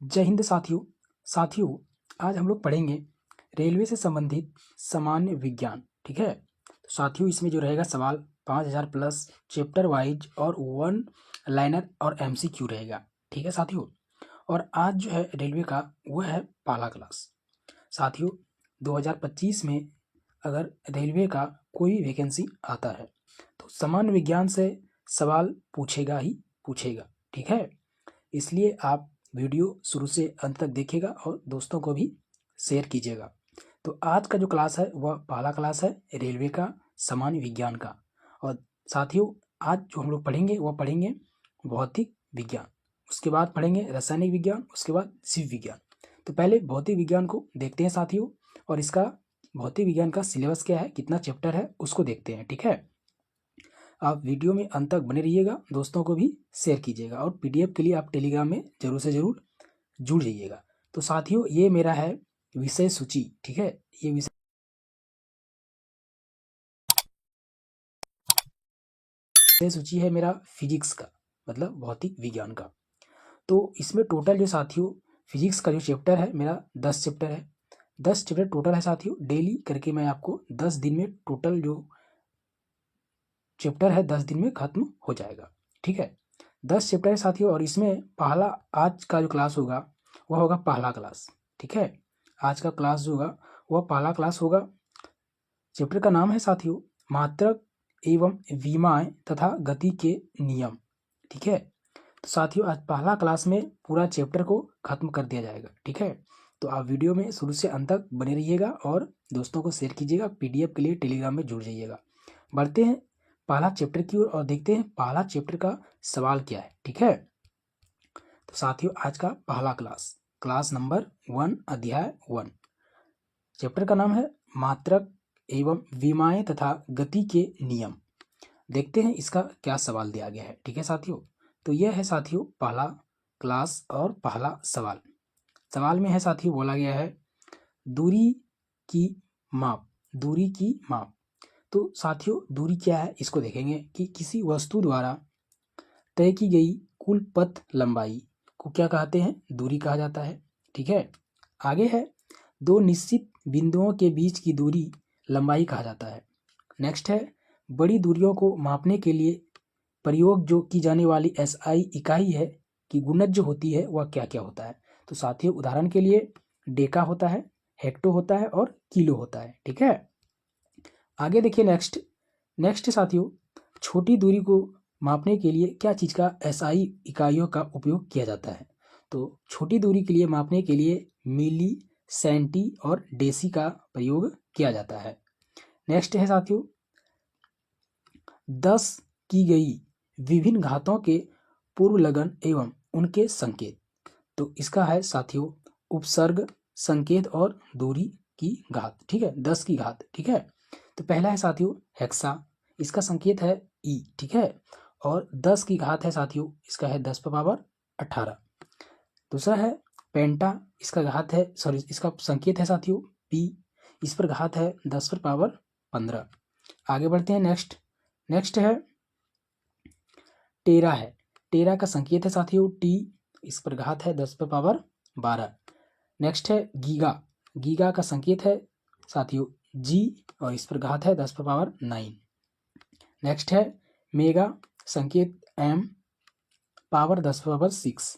जय हिंद साथियों आज हम लोग पढ़ेंगे रेलवे से संबंधित सामान्य विज्ञान। ठीक है, तो साथियों इसमें जो रहेगा सवाल 5000 प्लस चैप्टर वाइज और वन लाइनर और एमसीक्यू रहेगा। ठीक है साथियों, और आज जो है रेलवे का वो है पहला क्लास। साथियों 2025 में अगर रेलवे का कोई वैकेंसी आता है तो सामान्य विज्ञान से सवाल पूछेगा ही पूछेगा। ठीक है, इसलिए आप वीडियो शुरू से अंत तक देखिएगा और दोस्तों को भी शेयर कीजिएगा। तो आज का जो क्लास है वह पहला क्लास है रेलवे का सामान्य विज्ञान का। और साथियों आज जो हम लोग पढ़ेंगे वह पढ़ेंगे भौतिक विज्ञान, उसके बाद पढ़ेंगे रासायनिक विज्ञान, उसके बाद जीव विज्ञान। तो पहले भौतिक विज्ञान को देखते हैं साथियों, और इसका भौतिक विज्ञान का सिलेबस क्या है, कितना चैप्टर है, उसको देखते हैं। ठीक है, आप वीडियो में अंत तक बने रहिएगा, दोस्तों को भी शेयर कीजिएगा और पीडीएफ के लिए आप टेलीग्राम में जरूर से जरूर जुड़ जाइएगा। तो साथियों ये मेरा है विषय सूची। ठीक है, ये विषय सूची है मेरा फिजिक्स का, मतलब भौतिक विज्ञान का। तो इसमें टोटल जो साथियों फिजिक्स का जो चैप्टर है मेरा 10 चैप्टर है। 10 चैप्टर टोटल है साथियों, डेली करके मैं आपको 10 दिन में टोटल जो चैप्टर है 10 दिन में खत्म हो जाएगा। ठीक है, 10 चैप्टर है साथियों, और इसमें पहला आज का जो क्लास होगा वह होगा पहला क्लास। ठीक है, आज का क्लास जो होगा वह पहला क्लास होगा। चैप्टर का नाम है साथियों मात्रक एवं विमाएं तथा गति के नियम। ठीक है, तो साथियों आज पहला क्लास में पूरा चैप्टर को खत्म कर दिया जाएगा। ठीक है, तो आप वीडियो में शुरू से अंत तक बने रहिएगा और दोस्तों को शेयर कीजिएगा, पीडीएफ के लिए टेलीग्राम में जुड़ जाइएगा। बढ़ते हैं पहला चैप्टर की ओर और देखते हैं पहला चैप्टर का सवाल क्या है। ठीक है, तो साथियों आज का पहला क्लास, क्लास नंबर 1 अध्याय 1, चैप्टर का नाम है मात्रक एवं विमाएं तथा गति के नियम। देखते हैं इसका क्या सवाल दिया गया है। ठीक है साथियों, तो यह है साथियों पहला क्लास और पहला सवाल। सवाल में है साथियों बोला गया है दूरी की माप, दूरी की माप। तो साथियों दूरी क्या है इसको देखेंगे कि किसी वस्तु द्वारा तय की गई कुल पथ लंबाई को क्या कहते हैं, दूरी कहा जाता है। ठीक है, आगे है दो निश्चित बिंदुओं के बीच की दूरी लंबाई कहा जाता है। नेक्स्ट है बड़ी दूरियों को मापने के लिए प्रयोग जो की जाने वाली एसआई इकाई है कि गुणज जो होती है वह क्या क्या होता है। तो साथियों उदाहरण के लिए डेका होता है, हेक्टो होता है और किलो होता है। ठीक है, आगे देखिए नेक्स्ट साथियों छोटी दूरी को मापने के लिए क्या चीज़ का एसआई इकाइयों का उपयोग किया जाता है। तो छोटी दूरी के लिए मापने के लिए मिली, सेंटी और डेसी का प्रयोग किया जाता है। नेक्स्ट है साथियों 10 की गई विभिन्न घातों के पूर्वलगन एवं उनके संकेत। तो इसका है साथियों उपसर्ग, संकेत और दूरी की घात। ठीक है, 10 की घात। ठीक है, तो पहला है साथियों हेक्सा, इसका संकेत है ई। ठीक है, और 10 की घात है साथियों, इसका है 10 पर पावर 18। दूसरा है पेंटा, इसका घात है इसका संकेत है साथियों पी, इस पर घात है 10 पर पावर 15। आगे बढ़ते हैं नेक्स्ट है टेरा है, टेरा का संकेत है साथियों टी, इस पर घात है 10 पर पावर 12। नेक्स्ट है गीगा, गीगा का संकेत है साथियों जी और इस पर घात है 10 पर पावर 9। नेक्स्ट है मेगा, संकेत एम, पावर 10 पर पावर 6।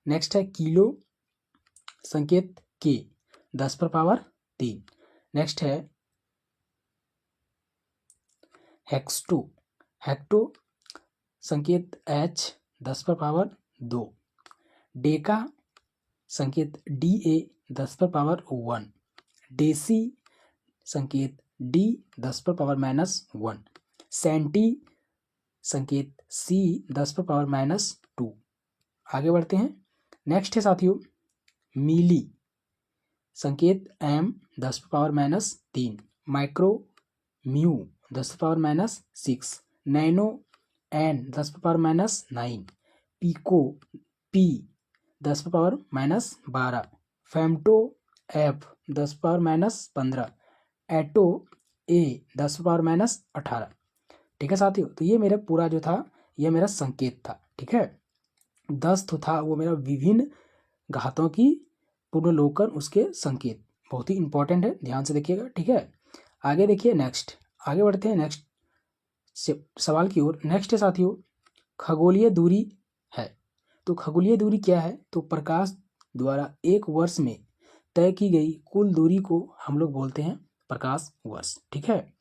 नेक्स्ट है किलो, संकेत के, 10 पर पावर 3। नेक्स्ट है हेक्सटो, हेक्टो संकेत एच, 10 पर पावर 2। डेका संकेत डी ए, 10 पर पावर 1। डेसी संकेत डी, 10 पर पावर -1। सेंटी संकेत सी, 10 पर पावर -2। आगे बढ़ते हैं नेक्स्ट है साथियों मिली, संकेत एम, 10 पर पावर -3। माइक्रो म्यू, 10 पर पावर -6। नैनो एन, 10 पर पावर -9। पिको पी, 10 पर पावर -12। फेमटो एफ, 10 पर पावर -15। एटो ए, 10 पर पावर -18। ठीक है साथियों, तो ये मेरा पूरा जो था ये मेरा संकेत था। ठीक है, 10 तो था वो मेरा विभिन्न घातों की पुनर्लोकन उसके संकेत, बहुत ही इंपॉर्टेंट है, ध्यान से देखिएगा। ठीक है, आगे देखिए नेक्स्ट, आगे बढ़ते हैं नेक्स्ट सवाल की ओर। नेक्स्ट है साथियों खगोलीय दूरी है। तो खगोलीय दूरी क्या है? तो प्रकाश द्वारा एक वर्ष में तय की गई कुल दूरी को हम लोग बोलते हैं प्रकाश वर्ष। ठीक है,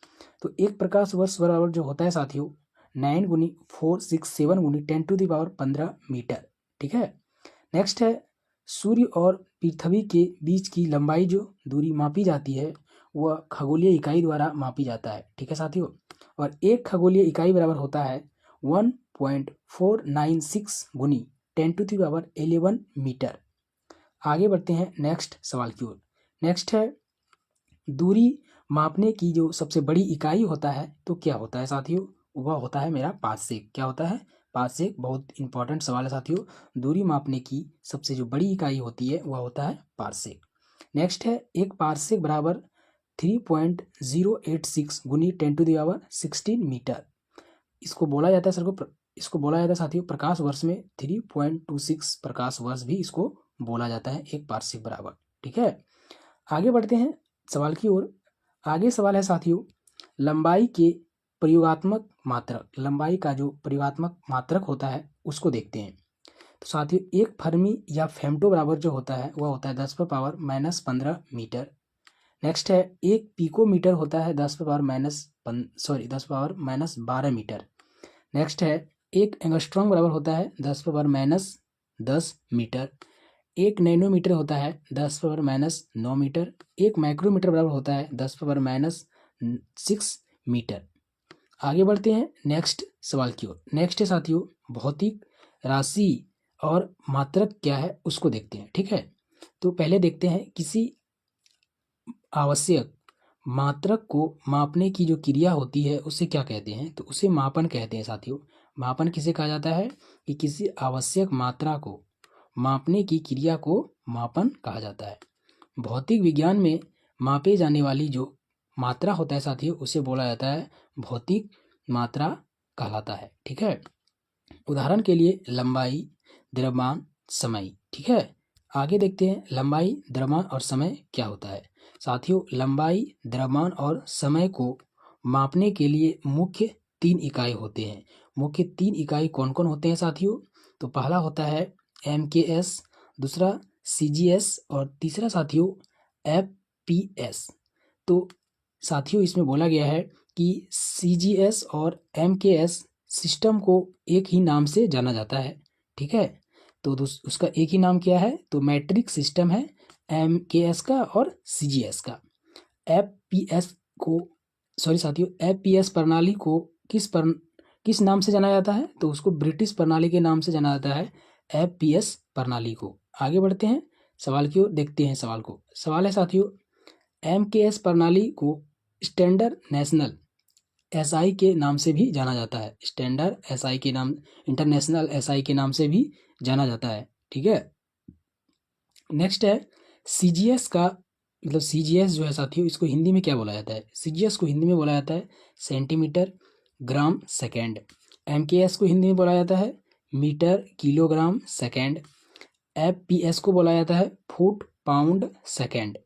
तो एक प्रकाश वर्ष बराबर जो होता है साथियों 9 × 467 × 10⁻15 मीटर। ठीक है, नेक्स्ट है सूर्य और पृथ्वी के बीच की लंबाई जो दूरी मापी जाती है वह खगोलीय इकाई द्वारा मापी जाता है। ठीक है साथियों, और एक खगोलीय इकाई बराबर होता है 1.496 × 10⁻11 मीटर। आगे बढ़ते हैं नेक्स्ट सवाल की ओर। नेक्स्ट है दूरी मापने की जो सबसे बड़ी इकाई होता है तो क्या होता है साथियों? वह होता है मेरा पारसेक। क्या होता है? पारसेक। बहुत इंपॉर्टेंट सवाल है साथियों, दूरी मापने की सबसे जो बड़ी इकाई होती है वह होता है पारसेक। नेक्स्ट है एक पारसेक बराबर 3.086 × 10⁻16 मीटर। इसको बोला जाता है इसको बोला जाता है साथियों प्रकाश वर्ष में 3.26 प्रकाश वर्ष भी इसको बोला जाता है एक पारसेक बराबर। ठीक है, आगे बढ़ते हैं सवाल की ओर। आगे सवाल है साथियों लंबाई के प्रयोगात्मक मात्रक। लंबाई का जो प्रयोगात्मक मात्रक होता है उसको देखते हैं। तो साथियों एक फर्मी या फेम्टो बराबर जो होता है वह होता है 10⁻−15 मीटर। नेक्स्ट है एक पिकोमीटर होता है 10⁻−12 मीटर। नेक्स्ट है एक एंगस्ट्रॉम बराबर होता है 10⁻−10 मीटर। एक नैनोमीटर होता है 10⁻−9 मीटर। एक माइक्रोमीटर बराबर होता है 10⁻6 मीटर। आगे बढ़ते हैं नेक्स्ट सवाल की ओर। नेक्स्ट है साथियों भौतिक राशि और मात्रक क्या है उसको देखते हैं। ठीक है, तो पहले देखते हैं किसी आवश्यक मात्रक को मापने की जो क्रिया होती है उसे क्या कहते हैं? तो उसे मापन कहते हैं साथियों। मापन किसे कहा जाता है? कि किसी आवश्यक मात्रा को मापने की क्रिया को मापन कहा जाता है। भौतिक विज्ञान में मापे जाने वाली जो मात्रा होता है साथियों उसे बोला जाता है भौतिक मात्रा कहलाता है। ठीक है, उदाहरण के लिए लंबाई, द्रव्यमान, समय। ठीक है, आगे देखते हैं लंबाई, द्रव्यमान और समय क्या होता है। साथियों लंबाई, द्रव्यमान और समय को मापने के लिए मुख्य 3 इकाई होते हैं। मुख्य 3 इकाई कौन कौन होते हैं साथियों? तो पहला होता है MKS, दूसरा CGS और तीसरा साथियों FPS। तो साथियों इसमें बोला गया है कि CGS और MKS सिस्टम को एक ही नाम से जाना जाता है। ठीक है, तो उसका एक ही नाम क्या है? तो मैट्रिक सिस्टम है MKS का और CGS का। FPS प्रणाली को किस नाम से जाना जाता है? तो उसको ब्रिटिश प्रणाली के नाम से जाना जाता है FPS प्रणाली को। आगे बढ़ते हैं सवाल की ओर, देखते हैं सवाल को। सवाल है साथियों MKS प्रणाली को स्टैंडर्ड नेशनल SI के नाम से भी जाना जाता है। स्टैंडर्ड SI के नाम, इंटरनेशनल SI के नाम से भी जाना जाता है। ठीक है, नेक्स्ट है CGS का मतलब CGS जो है साथियों इसको हिंदी में क्या बोला जाता है? CGS को हिंदी में बोला जाता है सेंटीमीटर ग्राम सेकेंड। MKS को हिंदी में बोला जाता है मीटर किलोग्राम सेकेंड। FPS को बोला जाता है फुट पाउंड सेकेंड।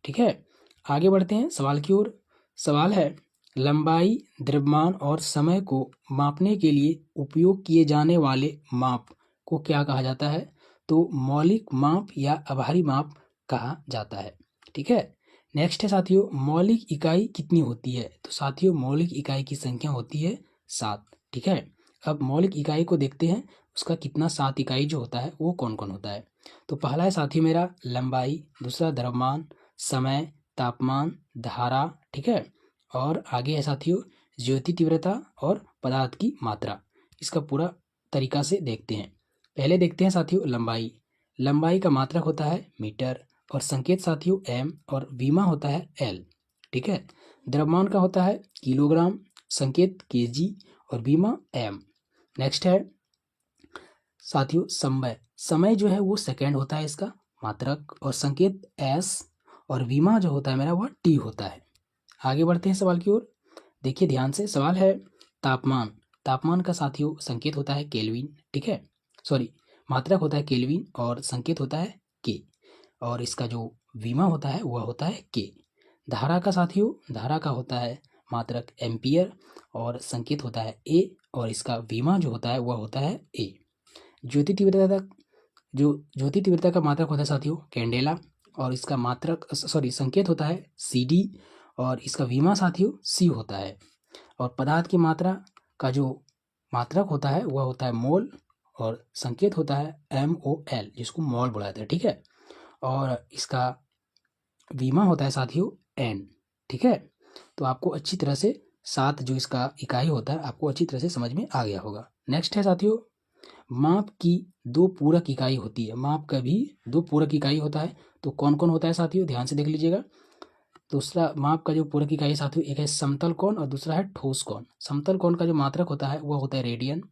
ठीक है, आगे बढ़ते हैं सवाल की ओर। सवाल है लंबाई, द्रव्यमान और समय को मापने के लिए उपयोग किए जाने वाले माप को क्या कहा जाता है? तो मौलिक माप या आभारी माप कहा जाता है। ठीक है, नेक्स्ट है साथियों मौलिक इकाई कितनी होती है? तो साथियों मौलिक इकाई की संख्या होती है 7। ठीक है, अब मौलिक इकाई को देखते हैं उसका कितना 7 इकाई जो होता है वो कौन कौन होता है। तो पहला है साथियों मेरा लंबाई, दूसरा द्रव्यमान, समय, तापमान, धारा। ठीक है, और आगे है साथियों ज्योति तीव्रता और पदार्थ की मात्रा। इसका पूरा तरीका से देखते हैं। पहले देखते हैं साथियों लंबाई। लंबाई का मात्रक होता है मीटर और संकेत साथियों M और विमा होता है L। ठीक है, द्रव्यमान का होता है किलोग्राम, संकेत kg और विमा M। नेक्स्ट है साथियों समय। समय जो है वो सेकेंड होता है इसका मात्रक और संकेत S और विमा जो होता है मेरा वह T होता है। आगे बढ़ते हैं सवाल की ओर, देखिए ध्यान से। सवाल है तापमान। तापमान का साथियों संकेत होता है केल्विन। ठीक है, मात्रक होता है केल्विन और संकेत होता है के, और इसका जो विमा होता है वह होता है के। धारा का साथियों, धारा का होता है मात्रक एम्पियर और संकेत होता है ए, और इसका विमा जो होता है वह होता है ए। ज्योति तीव्रता का मात्रक होता है साथियों कैंडेला, और इसका मात्रक संकेत होता है सी डी, और इसका विमा साथियों सी होता है। और पदार्थ की मात्रा का जो मात्रक होता है वह होता है मोल, और संकेत होता है MOL, जिसको मोल बोला जाता है, ठीक है। और इसका विमा होता है साथियों एन, ठीक है। तो आपको अच्छी तरह से 7 जो इसका इकाई होता है आपको अच्छी तरह से समझ में आ गया होगा। नेक्स्ट है साथियों, माप की 2 पूरक इकाई होती है। माप का भी 2 पूरक इकाई होता है, तो कौन कौन होता है साथियों, ध्यान से देख लीजिएगा। दूसरा माप का जो पूरक इकाई साथियों, एक है समतल कोण और दूसरा है ठोस कोण। समतल कोण का जो मात्रक होता है वह होता है रेडियन,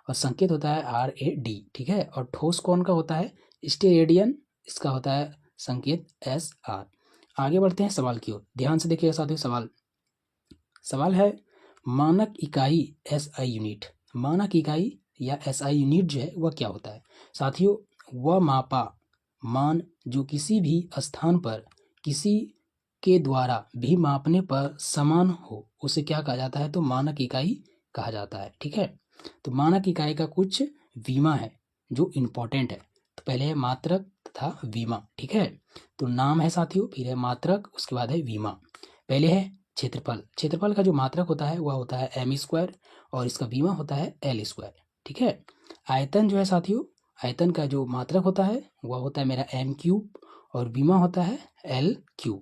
और संकेत होता है RAD, ठीक है। और ठोस कोण का होता है स्टेरेडियन, इसका होता है संकेत SR। आगे बढ़ते हैं सवाल की ओर, ध्यान से देखिएगा साथियों। सवाल है मानक इकाई SI यूनिट। मानक इकाई या SI यूनिट जो है वह क्या होता है साथियों, वह मापा मान जो किसी भी स्थान पर किसी के द्वारा भी मापने पर समान हो, उसे क्या कहा जाता है, तो मानक इकाई कहा जाता है, ठीक है। तो मानक इकाई का कुछ विमा है जो इम्पोर्टेंट है। तो पहले है मात्रक तथा विमा, ठीक है। तो नाम है साथियों, फिर है मात्रक, उसके बाद है विमा। पहले है क्षेत्रफल। क्षेत्रफल का जो मात्रक होता है वह होता है m², और इसका विमा होता है L², ठीक है। आयतन जो है साथियों, आयतन का जो मात्रक होता है वह होता है मेरा m3, और विमा होता है L3।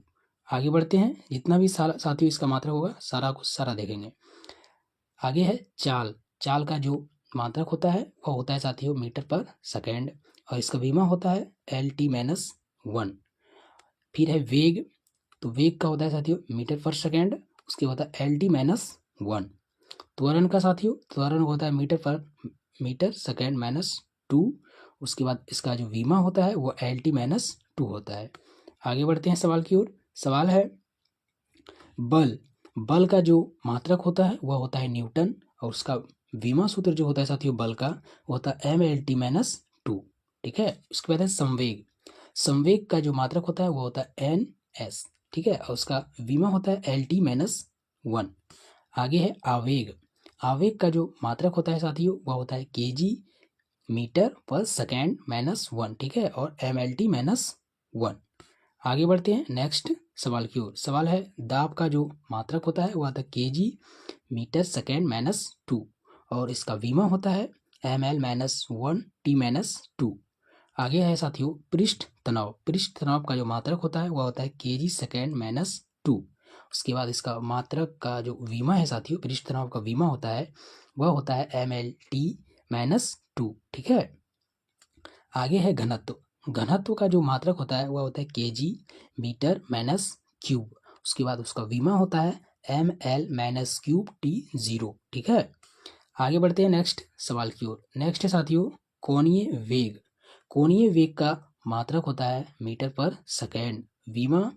आगे बढ़ते हैं, जितना भी सारा साथियों इसका मात्रक होगा सारा कुछ सारा देखेंगे। आगे है चाल। चाल का जो मात्रक होता है वह होता है साथियों मीटर पर सेकेंड, और इसका विमा होता है LT-1। फिर है वेग। तो वेग का होता है साथियों मीटर पर सेकेंड, उसके होता है LT-1। त्वरण का साथियों, त्वरण होता है मीटर सेकेंड -2, उसके बाद इसका जो विमा होता है वो LT-2 होता है। आगे बढ़ते हैं सवाल की ओर। सवाल है बल। बल का जो मात्रक होता है वह होता है न्यूटन, और उसका विमा सूत्र जो होता है साथियों बल का वो होता है MLT-2, ठीक है। उसके बाद है संवेग। संवेग का जो मात्रक होता है वो होता है NS, ठीक है, और उसका विमा होता है LT-1। आगे है आवेग। आवेग का जो मात्रक होता है साथियों वह होता है kg मीटर पर सेकेंड -1, ठीक है, और MLT-1। आगे बढ़ते हैं नेक्स्ट सवाल की ओर। सवाल है दाब का जो मात्रक होता है वह आता है kg मीटर सेकेंड -2, और इसका विमा होता है ML-1T-2। आगे है साथियों पृष्ठ तनाव। पृष्ठ तनाव का जो मात्रक होता है वह होता है kg सेकेंड -2। उसके बाद इसका मात्रक का जो विमा है साथियों, पृष्ठ तनाव का विमा होता है वह होता है MLT-2, ठीक है। आगे है घनत्व। घनत्व का जो मात्रक होता है वह होता है kg मीटर -क्यूब, उसके बाद उसका विमा होता है ML-3T0, ठीक है। आगे बढ़ते हैं नेक्स्ट सवाल की ओर। नेक्स्ट है साथियों कोणीय वेग। कोणीय वेग का मात्रक होता है मीटर पर सेकेंड, विमा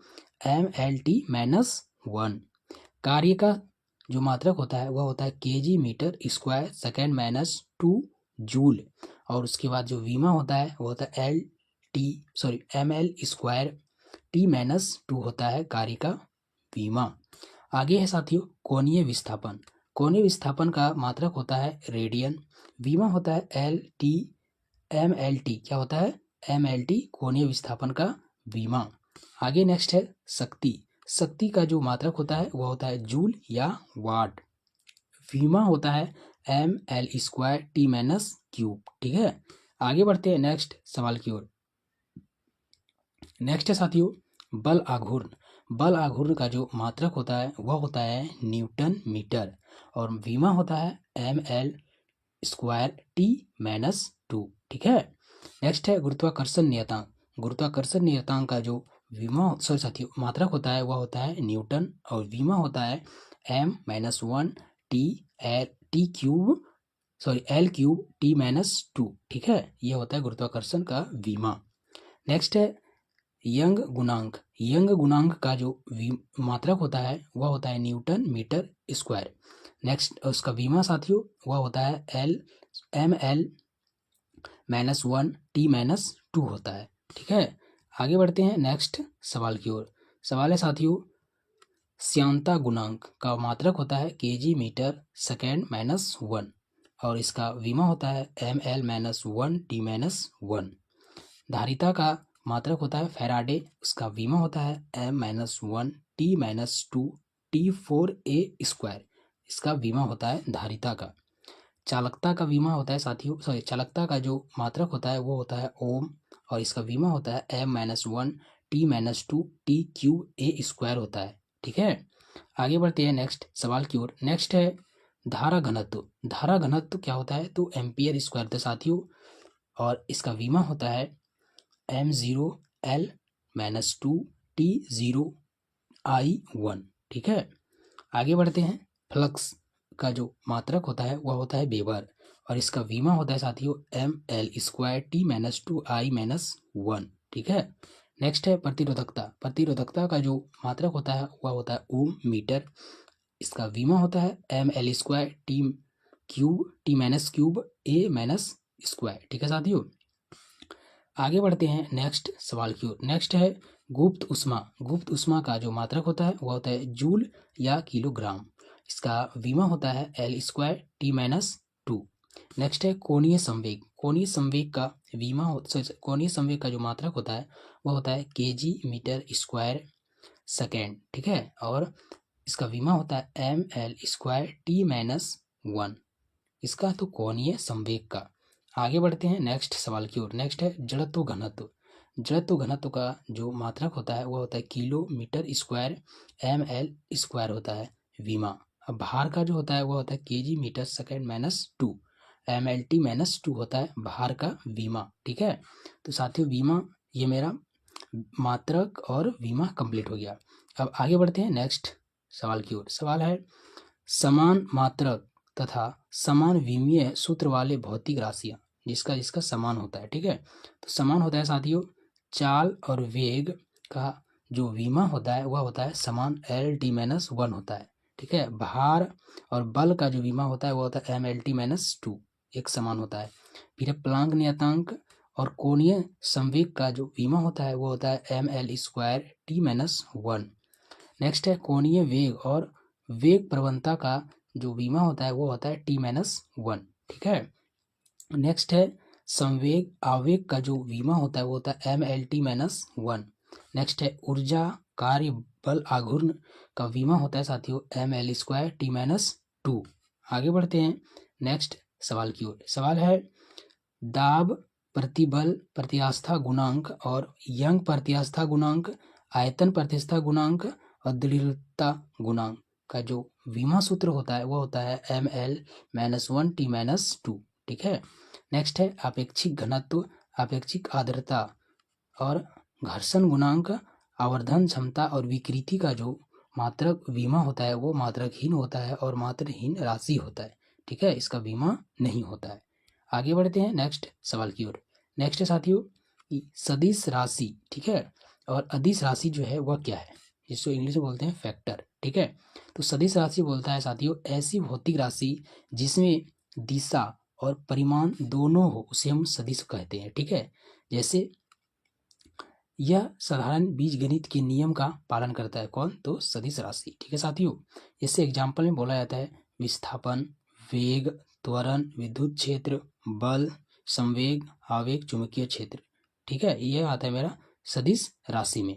MLT-1। कार्य का जो मात्रक होता है वह होता है kg metre square second -2 joule, और उसके बाद जो विमा होता है वो होता है ML² होता है कार्य का विमा। आगे है साथियों कोणीय विस्थापन। कोणीय विस्थापन का मात्रक होता है रेडियन, विमा होता है MLT, क्या होता है MLT, कोणीय विस्थापन का विमा। आगे नेक्स्ट है शक्ति। शक्ति का जो मात्रक होता है वह होता है जूल या वाट, विमा होता है ML²T-3, ठीक है। आगे बढ़ते हैं नेक्स्ट सवाल की ओर। नेक्स्ट है साथियों बल आघूर्ण। बल आघूर्ण का जो मात्रक होता है वह होता है न्यूटन मीटर, और विमा होता है ML²T-2, ठीक है। नेक्स्ट है गुरुत्वाकर्षण नियतांक। गुरुत्वाकर्षण नियतांक का जो विमा साथियों मात्रक होता है वह होता है न्यूटन, और विमा होता है L3T-2, ठीक है। यह होता है गुरुत्वाकर्षण का विमा। नेक्स्ट है यंग गुणांक। यंग गुणांक का जो मात्रक होता है वह होता है न्यूटन मीटर स्क्वायर। नेक्स्ट उसका विमा साथियों वह होता है ML-1T-2 होता है, ठीक है, आगे बढ़ते हैं नेक्स्ट सवाल की ओर। सवाल है साथियों, श्यानता गुणांक का मात्रक होता है केजी मीटर सेकेंड माइनस 1 और इसका विमा होता है ml माइनस 1 t माइनस 1। धारिता का मात्रक होता है फैराडे, उसका विमा होता है m minus 1 t minus 2 t4a square, इसका विमा होता है धारिता का। चालकता का विमा होता है साथियों, सॉरी, चालकता का जो मात्रक होता है वो होता है ओम और इसका विमा होता है m minus 1 t minus 2 t cube a square होता है। ठीक है, आगे बढ़ते हैं नेक्स्ट सवाल की ओर। नेक्स्ट है धारा घनत्व। धारा घनत्व क्या होता है, तो एम्पियर स्क्वायर था साथियों और इसका विमा होता है m0 l minus 2 t0 i1। ठीक है, आगे बढ़ते हैं। फ्लक्स का जो मात्रक होता है वह होता है वेबर और इसका विमा होता है साथियों M L square T minus 2 I minus 1। ठीक है, नेक्स्ट है प्रतिरोधकता। प्रतिरोधकता का जो मात्रक होता है वह होता है ओम मीटर, इसका विमा होता है M L square T cube T minus cube A minus square. ठीक है साथियों, आगे बढ़ते हैं नेक्स्ट सवाल की ओर। नेक्स्ट है गुप्त उष्मा। गुप्त उष्मा का जो मात्रक होता है वह होता है जूल या किलोग्राम, इसका विमा होता है L square T minus 2। Next है कोणीय संवेग। कोणीय संवेग का विमा कोणीय संवेग का जो मात्रक होता है वह होता है केजी मीटर स्क्वायर सेकेंड। ठीक है, और इसका विमा होता है M L square T minus 1, इसका तो कोणीय संवेग का। आगे बढ़ते हैं नेक्स्ट सवाल की ओर। नेक्स्ट है जड़त्व घनत्व। जड़त्व घनत्व का जो मात्रक होता है वह होता है kilometre square M L square होता है विमा। अब भार का जो होता है वह होता है KG metre second minus 2 M L T minus 2 होता है भार का विमा। ठीक है, तो साथियों विमा, ये मेरा मात्रक और विमा कंप्लीट हो गया। अब आगे बढ़ते हैं नेक्स्ट सवाल की ओर। सवाल है समान मात्रक तथा समान विमीय सूत्र वाले भौतिक राशियां जिसका समान होता है। ठीक है, तो समान होता है साथियों चाल और वेग का जो विमा होता है वह होता है समान एल टी माइनस 1 होता है। ठीक है, भार और बल का जो विमा होता है वह होता है एम एल टी माइनस 2, एक समान होता है। फिर प्लांक नियतांक और कोणीय संवेग का जो विमा होता है वो होता है M L square T minus 1। Next है कोणीय वेग और वेग प्रवणता का जो विमा होता है वो होता है टी माइनस 1। ठीक है, नेक्स्ट है संवेग आवेग का जो विमा होता है वो होता है M L T minus 1। Next है ऊर्जा कार्य बल आघूर्ण का विमा होता है साथियों M L square T minus 2। आगे बढ़ते हैं नेक्स्ट सवाल की ओर। सवाल है दाब प्रतिबल प्रत्यास्था गुणांक और यंग प्रत्यास्था गुणांक, आयतन प्रत्यास्था गुणांक और दृढ़ता गुणांक का जो विमा सूत्र होता है वो होता है M L minus 1 T minus 2। ठीक है, नेक्स्ट है अपेक्षिक घनत्व, अपेक्षिक आर्द्रता और घर्षण गुणांक, आवर्धन क्षमता और विकृति का जो मात्रक विमा होता है वो मात्रकहीन होता है और मात्रहीन राशि होता है। ठीक है, इसका विमा नहीं होता है। आगे बढ़ते हैं नेक्स्ट सवाल की ओर। नेक्स्ट है साथियों सदिश राशि। ठीक है, और अदिश राशि जो है वह क्या है, जिसको इंग्लिश में बोलते हैं फैक्टर। ठीक है, तो सदिश राशि बोलता है साथियों ऐसी भौतिक राशि जिसमें दिशा और परिमाण दोनों हो उसे हम सदिश कहते हैं। ठीक है, जैसे यह साधारण बीजगणित के नियम का पालन करता है, कौन, तो सदिश राशि। ठीक है साथियों, जैसे एग्जाम्पल में बोला जाता है विस्थापन, वेग, त्वरण, विद्युत क्षेत्र, बल, संवेग, आवेग, चुंबकीय क्षेत्र। ठीक है, यह आता है मेरा सदिश राशि में।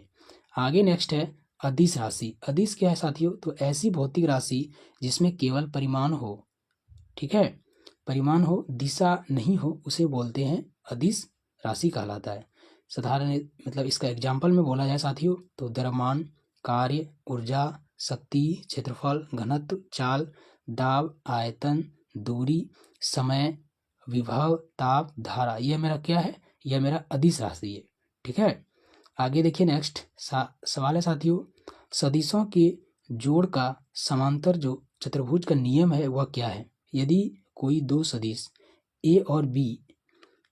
आगे नेक्स्ट है अदिश राशि। अदिश क्या है साथियों, तो ऐसी भौतिक राशि जिसमें केवल परिमाण हो। ठीक है, परिमाण हो, दिशा नहीं हो, उसे बोलते हैं अदिश राशि कहलाता है। साधारण मतलब इसका एग्जाम्पल में बोला जाए साथियों तो द्रव्यमान, कार्य, ऊर्जा, शक्ति, क्षेत्रफल, घनत्व, चाल, दाब, आयतन, दूरी, समय, विभव, ताप, धारा, यह मेरा क्या है, यह मेरा अदिश राशि है। ठीक है, आगे देखिए नेक्स्ट सवाल है साथियों सदिशों के जोड़ का समांतर जो चतुर्भुज का नियम है वह क्या है। यदि कोई दो सदिश ए और बी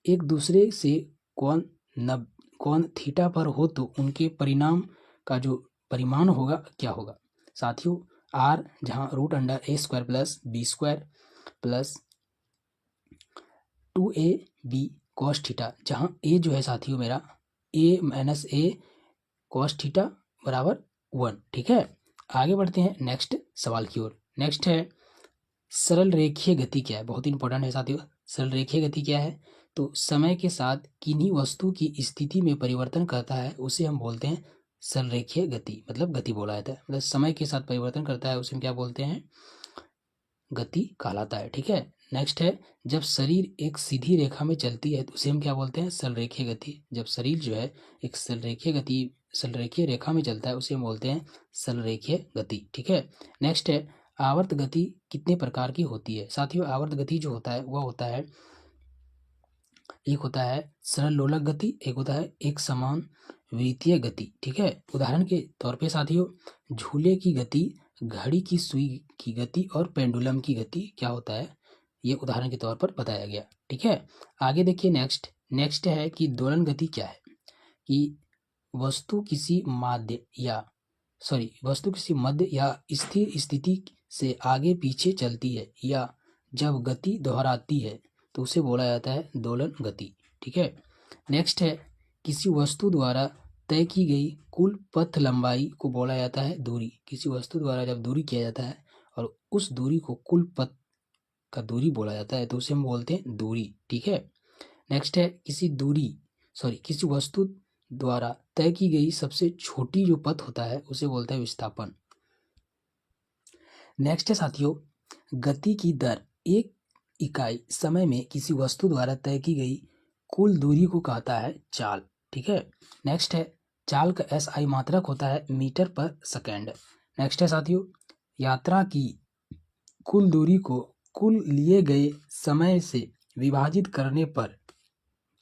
एक दूसरे से कोण थीटा पर हो तो उनके परिणाम का जो परिमाण होगा क्या होगा साथियों आर, जहाँ root under A square plus B square plus 2ab cos theta, जहाँ ए जो है साथियों मेरा A minus A cos theta बराबर 1। ठीक है, आगे बढ़ते हैं नेक्स्ट सवाल की ओर। नेक्स्ट है सरल रेखीय गति क्या है। बहुत इंपॉर्टेंट है साथियों। सरल रेखीय गति क्या है? तो समय के साथ किन्हीं वस्तु की स्थिति में परिवर्तन करता है उसे हम बोलते हैं सरल रेखीय गति, मतलब गति बोला जाता है। मतलब समय के साथ परिवर्तन करता है उसे हम क्या बोलते हैं? गति कहलाता है। ठीक है, नेक्स्ट है जब शरीर एक सीधी रेखा में चलती है तो उसे हम क्या बोलते हैं? सरल रेखीय गति। जब शरीर जो है एक सरल रेखीय रेखा में चलता है उसे हम बोलते हैं सरल रेखीय गति। ठीक है, नेक्स्ट है आवर्त गति कितने प्रकार की होती है? साथियों, आवर्त गति जो होता है वह होता है, एक होता है सरल लोलक गति, एक होता है एक समान वृत्तीय गति। ठीक है, उदाहरण के तौर पे साथियों झूले की गति, घड़ी की सुई की गति और पेंडुलम की गति क्या होता है, ये उदाहरण के तौर पर बताया गया। ठीक है, आगे देखिए नेक्स्ट है कि दोलन गति क्या है? कि वस्तु किसी मध्य या स्थिर स्थिति से आगे पीछे चलती है या जब गति दोहराती है तो उसे बोला जाता है दोलन गति। ठीक है, नेक्स्ट है किसी वस्तु द्वारा तय की गई कुल पथ लंबाई को बोला जाता है दूरी। किसी वस्तु द्वारा जब दूरी किया जाता है और उस दूरी को कुल पथ का दूरी बोला जाता है तो उसे हम बोलते हैं दूरी। ठीक है, नेक्स्ट है किसी वस्तु द्वारा तय की गई सबसे छोटी जो पथ होता है उसे बोलते हैं विस्थापन। नेक्स्ट है साथियों गति की दर, एक इकाई समय में किसी वस्तु द्वारा तय की गई कुल दूरी को कहता है चाल। ठीक है, नेक्स्ट है चाल का SI मात्रक होता है मीटर पर सेकेंड। नेक्स्ट है साथियों यात्रा की कुल दूरी को कुल लिए गए समय से विभाजित करने पर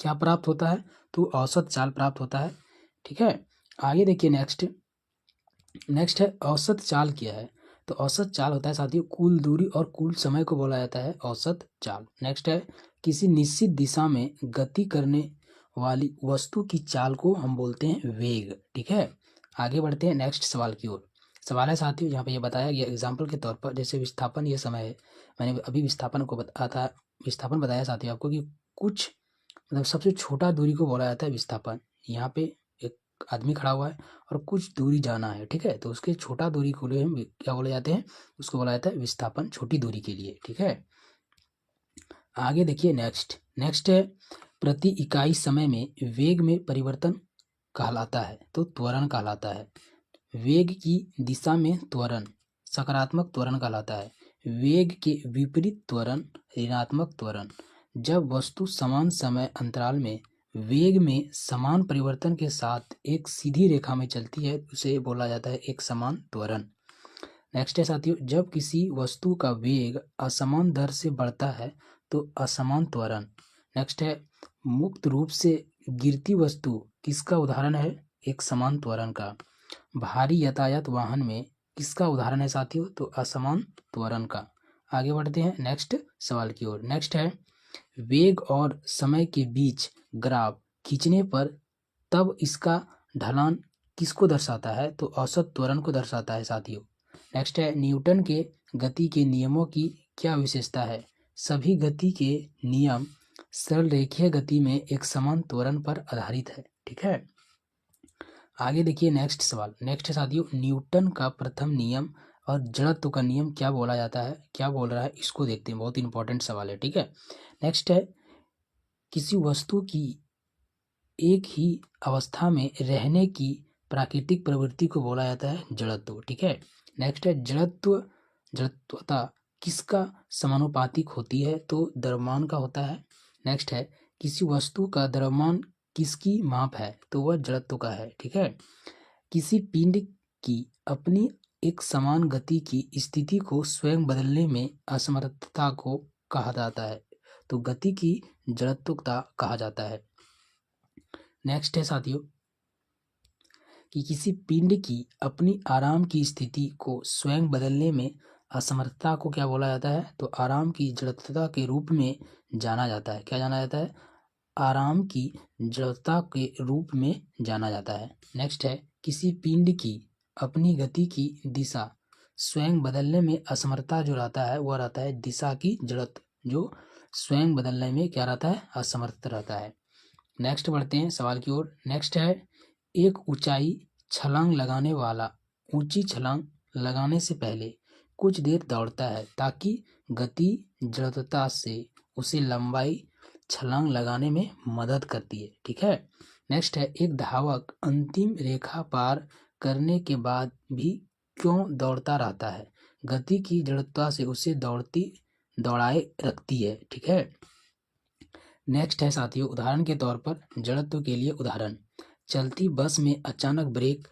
क्या प्राप्त होता है? तो औसत चाल प्राप्त होता है। ठीक है, आगे देखिए नेक्स्ट है औसत चाल क्या है? तो औसत चाल होता है साथियों कुल दूरी और कुल समय को बोला जाता है औसत चाल। नेक्स्ट है किसी निश्चित दिशा में गति करने वाली वस्तु की चाल को हम बोलते हैं वेग। ठीक है, आगे बढ़ते हैं नेक्स्ट सवाल की ओर। सवाल है साथियों यहाँ पे ये बताया गया एग्जाम्पल के तौर पर, जैसे विस्थापन ये समय है, मैंने अभी विस्थापन बताया साथियों आपको कि कुछ मतलब सबसे छोटा दूरी को बोला जाता है विस्थापन। यहाँ पे एक आदमी खड़ा हुआ है और कुछ दूरी जाना है। ठीक है, तो उसके छोटा दूरी को लिए हम क्या बोले जाते हैं? उसको बोला जाता है विस्थापन, छोटी दूरी के लिए। ठीक है, आगे देखिए नेक्स्ट है प्रति इकाई समय में वेग में परिवर्तन कहलाता है तो त्वरण कहलाता है। वेग की दिशा में त्वरण सकारात्मक त्वरण कहलाता है। वेग के विपरीत त्वरण ऋणात्मक त्वरण। जब वस्तु समान समय अंतराल में वेग में समान परिवर्तन के साथ एक सीधी रेखा में चलती है उसे बोला जाता है एक समान त्वरण। नेक्स्ट है साथियों जब किसी वस्तु का वेग असमान दर से बढ़ता है तो असमान त्वरण। नेक्स्ट है मुक्त रूप से गिरती वस्तु किसका उदाहरण है? एक समान त्वरण का। भारी यातायात वाहन में किसका उदाहरण है साथियों? तो असमान त्वरण का। आगे बढ़ते हैं नेक्स्ट सवाल की ओर। नेक्स्ट है वेग और समय के बीच ग्राफ खींचने पर तब इसका ढलान किसको दर्शाता है? तो औसत त्वरण को दर्शाता है साथियों। नेक्स्ट है न्यूटन के गति के नियमों की क्या विशेषता है? सभी गति के नियम सरल रेखीय गति में एक समान त्वरण पर आधारित है। ठीक है, आगे देखिए नेक्स्ट सवाल। नेक्स्ट साथियों न्यूटन का प्रथम नियम और जड़त्व का नियम क्या बोला जाता है, क्या बोल रहा है, इसको देखते हैं। बहुत इंपॉर्टेंट सवाल है। ठीक है, नेक्स्ट है किसी वस्तु की एक ही अवस्था में रहने की प्राकृतिक प्रवृत्ति को बोला जाता है जड़त्व। ठीक है, नेक्स्ट है जड़त्वता किसका समानुपातिक होती है? तो द्रव्यमान का होता है। नेक्स्ट है किसी वस्तु का द्रव्यमान किसकी माप है? तो वह जड़त्व का है। ठीक है, किसी पिंड की अपनी एक समान गति की स्थिति को स्वयं बदलने में असमर्थता को कहा जाता है तो गति की जड़त्वता कहा जाता है। नेक्स्ट है साथियों कि किसी पिंड की अपनी आराम की स्थिति को स्वयं बदलने में असमर्थता को क्या बोला जाता है? तो आराम की जड़त्वता के रूप में जाना जाता है। क्या जाना जाता है? आराम की जड़ता के रूप में जाना जाता है। नेक्स्ट है किसी पिंड की अपनी गति की दिशा स्वयं बदलने में असमर्थता जो रहता है वह रहता है दिशा की जड़त्व, जो स्वयं बदलने में क्या रहता है? असमर्थ रहता है। नेक्स्ट बढ़ते हैं सवाल की ओर। नेक्स्ट है, एक ऊंचाई छलांग लगाने वाला ऊंची छलांग लगाने से पहले कुछ देर दौड़ता है ताकि गति जड़ता से उसे लंबाई छलांग लगाने में मदद करती है। ठीक है। नेक्स्ट है, एक धावक अंतिम रेखा पार करने के बाद भी क्यों दौड़ता रहता है? गति की जड़ता से उसे दौड़ाए रखती है। ठीक है। नेक्स्ट है साथियों, उदाहरण के तौर पर जड़त्व के लिए उदाहरण, चलती बस में अचानक ब्रेक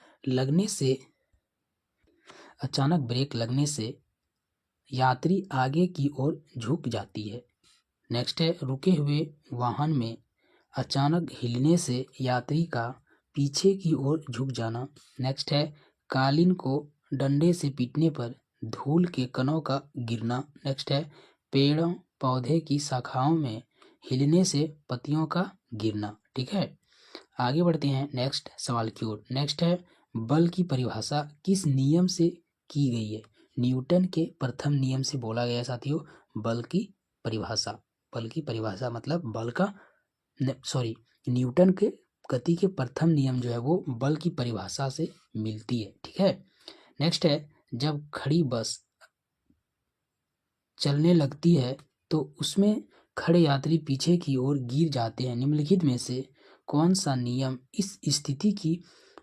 लगने से यात्री आगे की ओर झुक जाती है। नेक्स्ट है, रुके हुए वाहन में अचानक हिलने से यात्री का पीछे की ओर झुक जाना। नेक्स्ट है, कालीन को डंडे से पीटने पर धूल के कणों का गिरना। नेक्स्ट है, पेड़ों पौधे की शाखाओं में हिलने से पत्तियों का गिरना। ठीक है। आगे बढ़ते हैं नेक्स्ट सवाल की ओर। नेक्स्ट है, बल की परिभाषा किस नियम से की गई है? न्यूटन के प्रथम नियम से बोला गया साथियों बल की परिभाषा मतलब न्यूटन के गति के प्रथम नियम जो है वो बल की परिभाषा से मिलती है। ठीक है। नेक्स्ट है, जब खड़ी बस चलने लगती है तो उसमें खड़े यात्री पीछे की ओर गिर जाते हैं। निम्नलिखित में से कौन सा नियम इस स्थिति की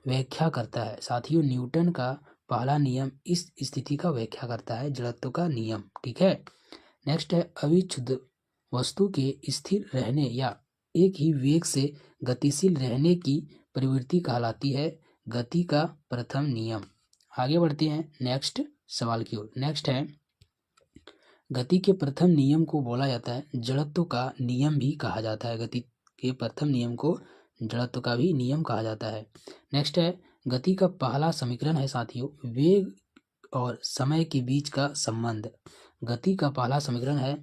व्याख्या करता है? साथियों न्यूटन का पहला नियम इस स्थिति का व्याख्या करता है, जड़त्व का नियम। ठीक है। नेक्स्ट है, अविच्छुद्ध वस्तु के स्थिर रहने या एक ही वेग से गतिशील रहने की प्रवृत्ति कहलाती है गति का प्रथम नियम। आगे बढ़ते हैं नेक्स्ट सवाल की ओर। नेक्स्ट है, गति के प्रथम नियम को बोला जाता है जड़त्व का नियम भी कहा जाता है। गति के प्रथम नियम को जड़त्व का भी नियम कहा जाता है। नेक्स्ट है, गति का पहला समीकरण है साथियों वेग और समय के बीच का संबंध। गति का पहला समीकरण है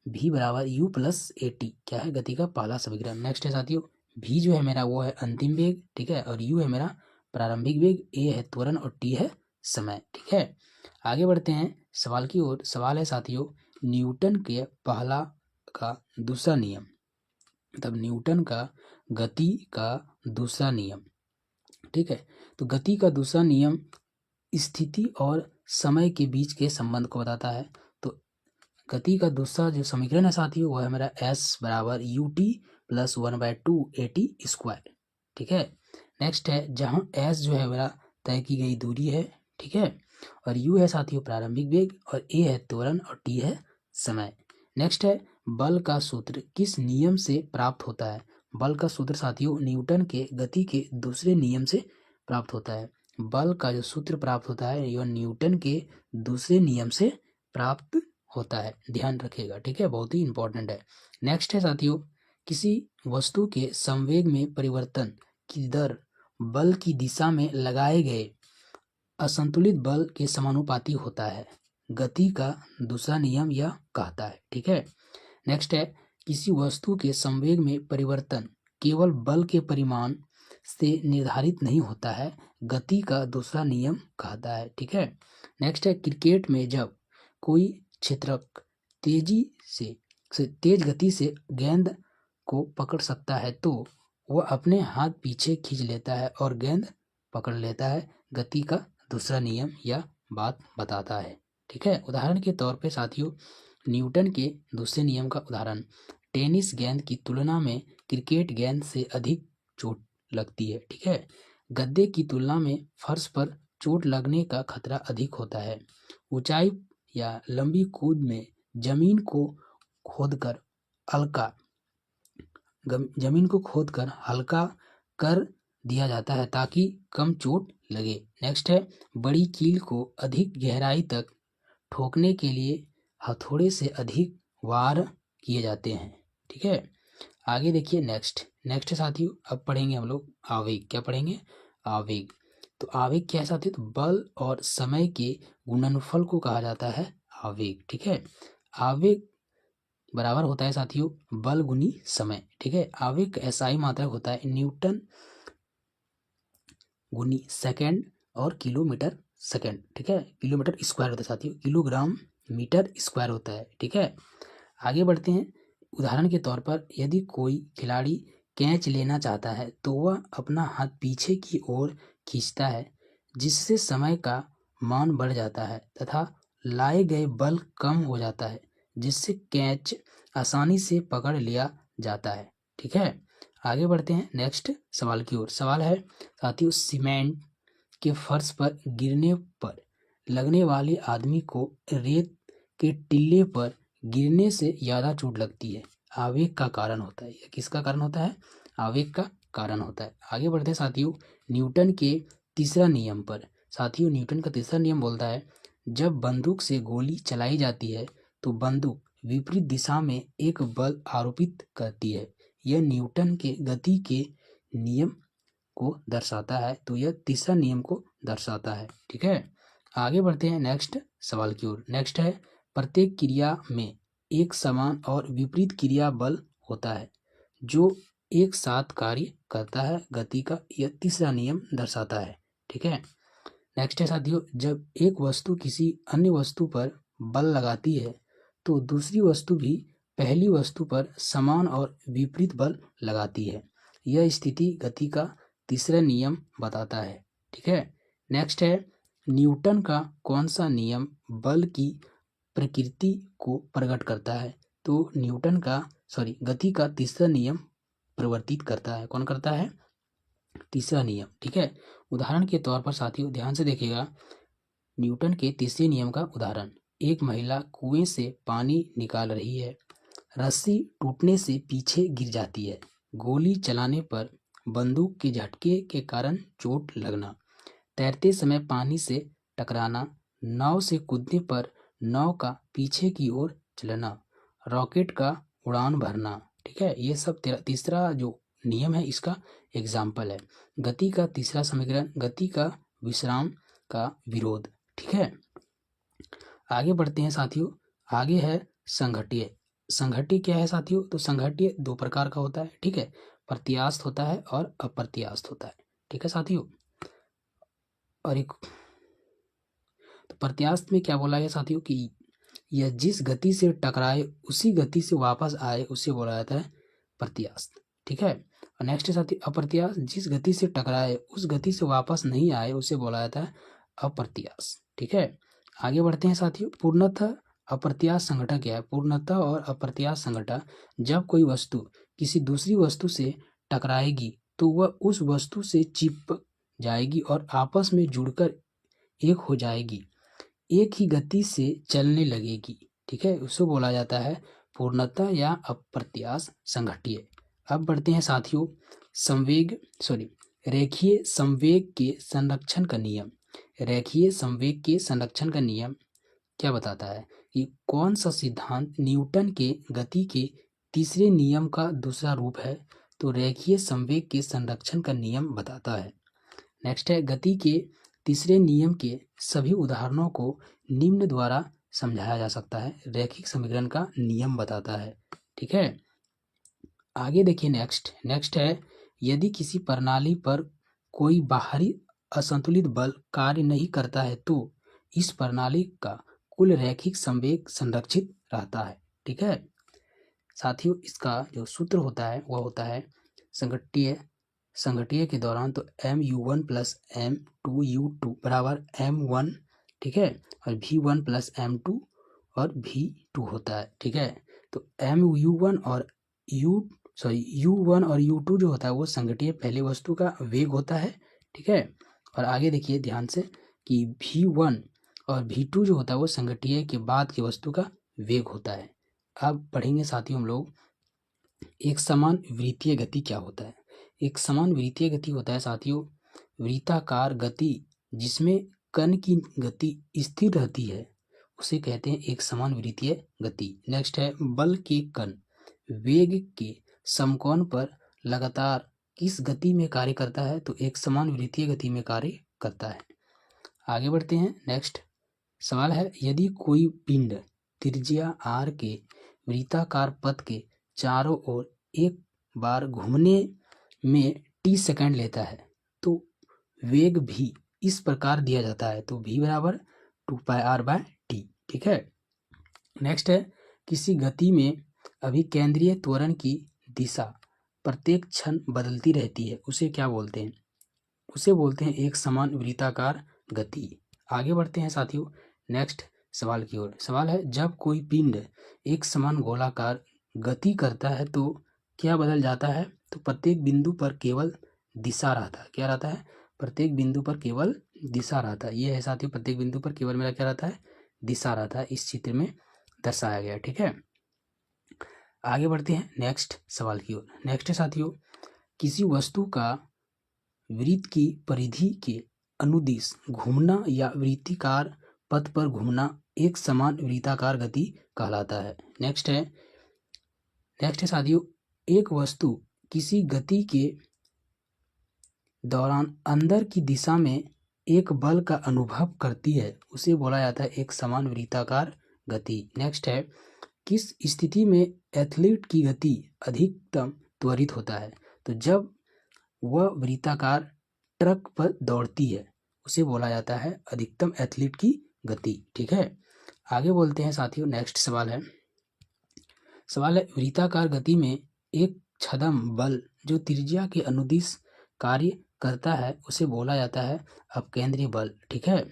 v बराबर u प्लस at। क्या है गति का पहला समीकरण? नेक्स्ट है साथियों, v जो है मेरा वो है अंतिम वेग। ठीक है। और u है मेरा प्रारंभिक वेग, a है त्वरण और t है समय। ठीक है। आगे बढ़ते हैं सवाल की ओर। सवाल है साथियों, न्यूटन के पहला का दूसरा नियम, मतलब न्यूटन का गति का दूसरा नियम। ठीक है। तो गति का दूसरा नियम स्थिति और समय के बीच के संबंध को बताता है। तो गति का दूसरा जो समीकरण है साथियों वो है मेरा s बराबर ut प्लस 1/2 at स्क्वायर। ठीक है। नेक्स्ट है, जहाँ s जो है मेरा तय की गई दूरी है। ठीक है। और u है साथियों प्रारंभिक वेग और a है त्वरण और t है समय। नेक्स्ट है, बल का सूत्र किस नियम से प्राप्त होता है? बल का सूत्र साथियों न्यूटन के गति के दूसरे नियम से प्राप्त होता है। बल का जो सूत्र प्राप्त होता है यह न्यूटन के दूसरे नियम से प्राप्त होता है, ध्यान रखिएगा। ठीक है, बहुत ही इंपॉर्टेंट है। नेक्स्ट है साथियों, किसी वस्तु के संवेग में परिवर्तन की दर बल की दिशा में लगाए गए असंतुलित बल के समानुपाती होता है, गति का दूसरा नियम यह कहता है। ठीक है। नेक्स्ट है, किसी वस्तु के संवेग में परिवर्तन केवल बल के परिमाण से निर्धारित नहीं होता है, गति का दूसरा नियम कहता है। ठीक है। नेक्स्ट है, क्रिकेट में जब कोई क्षेत्रक तेज गति से गेंद को पकड़ सकता है तो वह अपने हाथ पीछे खींच लेता है और गेंद पकड़ लेता है, गति का दूसरा नियम यह बात बताता है। ठीक है। उदाहरण के तौर पे साथियों न्यूटन के दूसरे नियम का उदाहरण, टेनिस गेंद की तुलना में क्रिकेट गेंद से अधिक चोट लगती है। ठीक है। गद्दे की तुलना में फर्श पर चोट लगने का खतरा अधिक होता है। ऊंचाई या लंबी कूद में जमीन को खोदकर हल्का कर दिया जाता है ताकि कम चोट लगे। नेक्स्ट है, बड़ी कील को अधिक गहराई तक ठोकने के लिए हथौड़े से अधिक वार किए जाते हैं। ठीक है। आगे देखिए नेक्स्ट है साथियों, अब पढ़ेंगे हम लोग आवेग। क्या पढ़ेंगे? आवेग। तो आवेग क्या है साथियों? तो बल और समय के गुणनफल को कहा जाता है आवेग। ठीक है। आवेग बराबर होता है साथियों बल गुनी समय। ठीक है। आवेग का SI मात्रक होता है न्यूटन गुनी सेकेंड और किलोमीटर सेकेंड। ठीक है। किलोमीटर स्क्वायर होता है साथियों, किलोग्राम मीटर स्क्वायर होता है। ठीक है। आगे बढ़ते हैं। उदाहरण के तौर पर यदि कोई खिलाड़ी कैच लेना चाहता है तो वह अपना हाथ पीछे की ओर खींचता है, जिससे समय का मान बढ़ जाता है तथा लाए गए बल कम हो जाता है, जिससे कैच आसानी से पकड़ लिया जाता है। ठीक है, आगे बढ़ते हैं नेक्स्ट सवाल की ओर। सवाल है साथियों, सीमेंट के फर्श पर गिरने पर लगने वाले आदमी को रेत के टिल्ले पर गिरने से ज़्यादा चोट लगती है, आवेग का कारण होता है। यह किसका कारण होता है? आवेग का कारण होता है। आगे बढ़ते हैं साथियों, न्यूटन के तीसरा नियम पर। साथियों, न्यूटन का तीसरा नियम बोलता है, जब बंदूक से गोली चलाई जाती है तो बंदूक विपरीत दिशा में एक बल आरोपित करती है। यह न्यूटन के गति के नियम को दर्शाता है। तो यह तीसरा नियम को दर्शाता है। ठीक है, आगे बढ़ते हैं नेक्स्ट सवाल की ओर। नेक्स्ट है, प्रत्येक क्रिया में एक समान और विपरीत क्रिया बल होता है जो एक साथ कार्य करता है, गति का यह तीसरा नियम दर्शाता है। ठीक है, नेक्स्ट है साथियों, जब एक वस्तु किसी अन्य वस्तु पर बल लगाती है तो दूसरी वस्तु भी पहली वस्तु पर समान और विपरीत बल लगाती है। यह स्थिति गति का तीसरा नियम बताता है। ठीक है, नेक्स्ट है, न्यूटन का कौन सा नियम बल की प्रकृति को प्रकट करता है? तो न्यूटन का गति का तीसरा नियम प्रवर्तित करता है। कौन करता है? तीसरा नियम। ठीक है, उदाहरण के तौर पर साथियों ध्यान से देखिएगा, न्यूटन के तीसरे नियम का उदाहरण, एक महिला कुएं से पानी निकाल रही है, रस्सी टूटने से पीछे गिर जाती है, गोली चलाने पर बंदूक के झटके के कारण चोट लगना, तैरते समय पानी से टकराना, नाव से कूदने पर नाव का पीछे की ओर चलना, रॉकेट का उड़ान भरना। ठीक है, ये सब तीसरा जो नियम है इसका एग्जाम्पल है। गति का तीसरा समीकरण, गति का विश्राम का विरोध। ठीक है, आगे बढ़ते हैं साथियों। आगे है संघटीय। संघटीय क्या है साथियों? तो संघटीय दो प्रकार का होता है। ठीक है, प्रत्यास्थ होता है और अप्रत्यास्थ होता है। ठीक है साथियों, और एक तो प्रत्यास्थ में क्या बोला गया साथियों कि यह जिस गति से टकराए उसी गति से वापस आए उसे बोला जाता है प्रत्यास्थ। ठीक है, और नेक्स्ट साथी अप्रत्यास्थ, जिस गति से टकराए उस गति से वापस नहीं आए उसे बोला जाता है अप्रत्यास्थ। ठीक है, आगे बढ़ते हैं साथियों। पूर्णतः अप्रत्यास्थ संघटन क्या है? पूर्णतः और अप्रत्यास्थ संघटन, जब कोई वस्तु किसी दूसरी वस्तु से टकराएगी तो वह उस वस्तु से चिपक जाएगी और आपस में जुड़कर एक हो जाएगी, एक ही गति से चलने लगेगी। ठीक है, उसको बोला जाता है पूर्णतः या अप्रत्यास्थ संघटीय। अब बढ़ते हैं साथियों रेखीय संवेग के संरक्षण का नियम। रेखीय संवेग के संरक्षण का नियम क्या बताता है कि कौन सा सिद्धांत न्यूटन के गति के तीसरे नियम का दूसरा रूप है? तो रेखीय संवेग के संरक्षण का नियम बताता है। नेक्स्ट है, गति के तीसरे नियम के सभी उदाहरणों को निम्न द्वारा समझाया जा सकता है। रैखिक समीकरण का नियम बताता है। ठीक है, आगे देखिए नेक्स्ट है, यदि किसी प्रणाली पर कोई बाहरी असंतुलित बल कार्य नहीं करता है तो इस प्रणाली का कुल रैखिक संवेग संरक्षित रहता है। ठीक है साथियों, इसका जो सूत्र होता है वह होता है संघटीय के दौरान तो mu1 प्लस m2u2 बराबर m1। ठीक है, और v1 प्लस m2 और v2 होता है। ठीक है, तो mu1 और u1 और u2 जो होता है वो संघटीय पहले वस्तु का वेग होता है। ठीक है, और आगे देखिए ध्यान से कि v1 और v2 जो होता है वो संघटीय के बाद की वस्तु का वेग होता है। अब पढ़ेंगे साथियों हम लोग एक समान वृत्तीय गति क्या होता है। एक समान वृत्तीय गति होता है साथियों वृत्ताकार गति जिसमें कण की गति स्थिर रहती है उसे कहते हैं एक समान वृत्तीय गति। नेक्स्ट है, बल के कण वेग के समकोण पर लगातार किस गति में कार्य करता है? तो एक समान वृत्तीय गति में कार्य करता है। आगे बढ़ते हैं। नेक्स्ट सवाल है, यदि कोई पिंड त्रिज्या r के वृत्ताकार पथ के चारों ओर एक बार घूमने में t सेकंड लेता है तो वेग भी इस प्रकार दिया जाता है, तो v बराबर 2πr/t। ठीक है, नेक्स्ट है, किसी गति में अभिकेंद्रीय त्वरण की दिशा प्रत्येक क्षण बदलती रहती है उसे क्या बोलते हैं? उसे बोलते हैं एक समान वृत्ताकार गति। आगे बढ़ते हैं साथियों नेक्स्ट सवाल की ओर। सवाल है, जब कोई पिंड एक समान गोलाकार गति करता है तो क्या बदल जाता है? तो प्रत्येक बिंदु पर केवल दिशा रहता है। क्या रहता है? प्रत्येक बिंदु पर केवल दिशा रहता है। ये है साथियों, प्रत्येक बिंदु पर केवल मेरा क्या रहता है? दिशा रहता है। इस चित्र में दर्शाया गया है। ठीक है, आगे बढ़ते हैं नेक्स्ट सवाल की ओर। नेक्स्ट है साथियों, किसी वस्तु का वृत्त की परिधि के अनुदिश घूमना या वृत्ताकार पथ पर घूमना एक समान वृत्ताकार गति कहलाता है। नेक्स्ट है साथियों, एक वस्तु किसी गति के दौरान अंदर की दिशा में एक बल का अनुभव करती है उसे बोला जाता है एक समान वृत्ताकार गति। नेक्स्ट है, किस स्थिति में एथलीट की गति अधिकतम त्वरित होता है? तो जब वह वृत्ताकार ट्रैक पर दौड़ती है उसे बोला जाता है अधिकतम एथलीट की गति। ठीक है, आगे बोलते हैं साथियों नेक्स्ट सवाल है वृत्ताकार गति में एक छद्म बल जो त्रिज्या के अनुदिश कार्य करता है उसे बोला जाता है अपकेंद्री बल। ठीक है,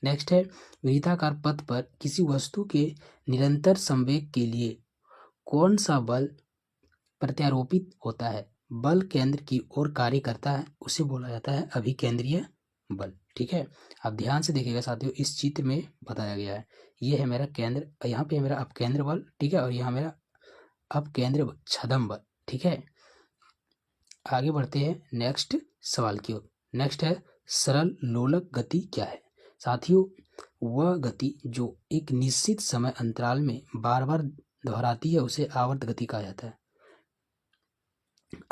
नेक्स्ट है, वृत्ताकार पथ पर किसी वस्तु के निरंतर संवेग के लिए कौन सा बल प्रत्यारोपित होता है? बल केंद्र की ओर कार्य करता है उसे बोला जाता है अभिकेंद्रीय बल। ठीक है, आप ध्यान से देखिएगा साथियों, इस चित्र में बताया गया है। ये है मेरा केंद्र, यहाँ पे मेरा अपकेंद्र बल। ठीक है, और यहाँ मेरा अपकेंद्र छद्म बल। ठीक है, आगे बढ़ते हैं नेक्स्ट सवाल की ओर। नेक्स्ट है, सरल लोलक गति क्या है? साथियों, वह गति जो एक निश्चित समय अंतराल में बार बार दोहराती है उसे आवर्त गति कहा जाता है।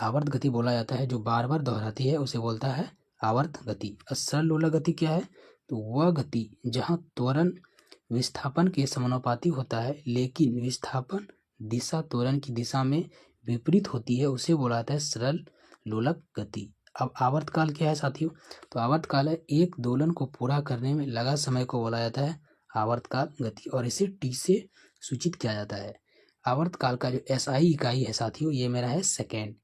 आवर्त गति बोला जाता है जो बार बार दोहराती है उसे बोलता है आवर्त गति। सरल लोलक गति क्या है? तो वह गति जहाँ त्वरण विस्थापन के समानुपाती होता है लेकिन विस्थापन दिशा त्वरण की दिशा में विपरीत होती है उसे बोला जाता है सरल लोलक गति। अब आवर्तकाल क्या है साथियों? तो आवर्तकाल है एक दोलन को पूरा करने में लगा समय को बोला जाता है आवर्तकाल गति और इसे टी से सूचित किया जाता है। आवर्तकाल का जो एसआई इकाई है साथियों ये मेरा है सेकेंड।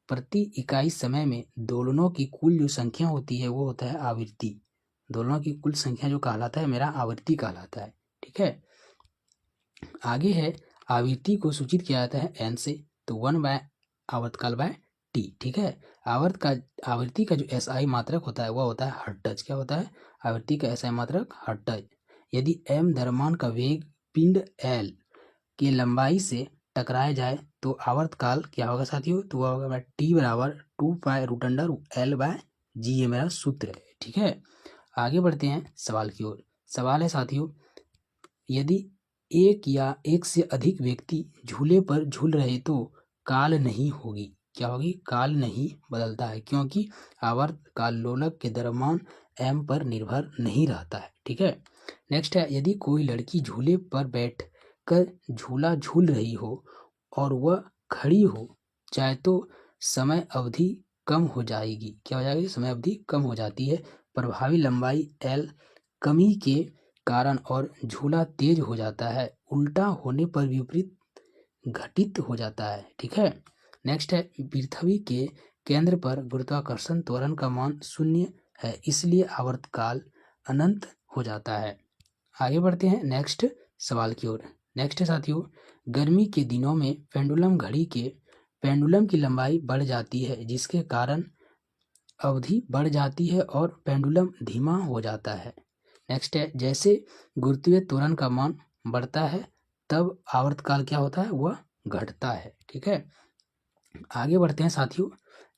प्रति इकाई समय में दोलनों की कुल जो संख्या होती है वो होता है आवृत्ति। दोलनों की कुल संख्या जो कहलाता है मेरा आवृत्ति कहलाता है। ठीक है, आगे है आवृत्ति को सूचित किया जाता है एन से, तो 1 आवर्तकाल बाय टी। ठीक है, आवृत्ति का जो एसआई मात्रक होता है वह होता है हर्ट्ज। क्या होता है? आवृत्ति का एसआई मात्रक हर्ट्ज। यदि एम द्रव्यमान का वेग पिंड एल की लंबाई से टकराया जाए तो आवर्तकाल क्या होगा साथियों? तो वह होगा टी बराबर 2π√L/g। ये मेरा सूत्र है। ठीक है, आगे बढ़ते हैं सवाल की ओर। सवाल है साथियों, यदि एक या एक से अधिक व्यक्ति झूले पर झूल रहे तो काल नहीं होगी। क्या होगी? काल नहीं बदलता है क्योंकि आवर्तकाल लोलक के द्रव्यमान एम पर निर्भर नहीं रहता है। ठीक है, नेक्स्ट है, यदि कोई लड़की झूले पर बैठ कर झूला झूल रही हो और वह खड़ी हो जाए तो समय अवधि कम हो जाएगी। क्या हो जाएगी? समय अवधि कम हो जाती है प्रभावी लंबाई एल कमी के कारण और झूला तेज हो जाता है। उल्टा होने पर विपरीत घटित हो जाता है। ठीक है, नेक्स्ट है, पृथ्वी के केंद्र पर गुरुत्वाकर्षण त्वरण का मान 0 है इसलिए आवर्तकाल अनंत हो जाता है। आगे बढ़ते हैं नेक्स्ट सवाल की ओर। नेक्स्ट है साथियों, गर्मी के दिनों में पेंडुलम की लंबाई बढ़ जाती है जिसके कारण अवधि बढ़ जाती है और पेंडुलम धीमा हो जाता है। नेक्स्ट है, जैसे गुरुत्वीय त्वरण का मान बढ़ता है तब आवर्तकाल क्या होता है? वह घटता है। ठीक है, आगे बढ़ते हैं साथियों,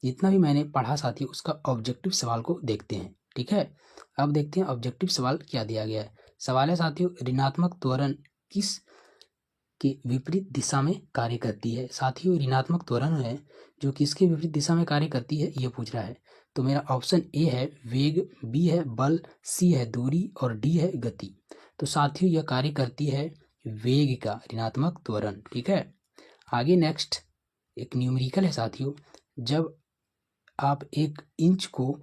जितना भी मैंने पढ़ा साथियों उसका ऑब्जेक्टिव सवाल को देखते हैं। ठीक है, अब देखते हैं ऑब्जेक्टिव सवाल क्या दिया गया है। सवाल है साथियों, ऋणात्मक त्वरण किस के विपरीत दिशा में कार्य करती है? साथियों, ऋणात्मक त्वरण है जो किसके विपरीत दिशा में कार्य करती है ये पूछ रहा है। तो मेरा ऑप्शन ए है वेग, बी है बल, सी है दूरी और डी है गति। तो साथियों यह कार्य करती है वेग का, ऋणात्मक त्वरण। ठीक है, आगे नेक्स्ट एक न्यूमेरिकल है साथियों, जब आप 1 इंच को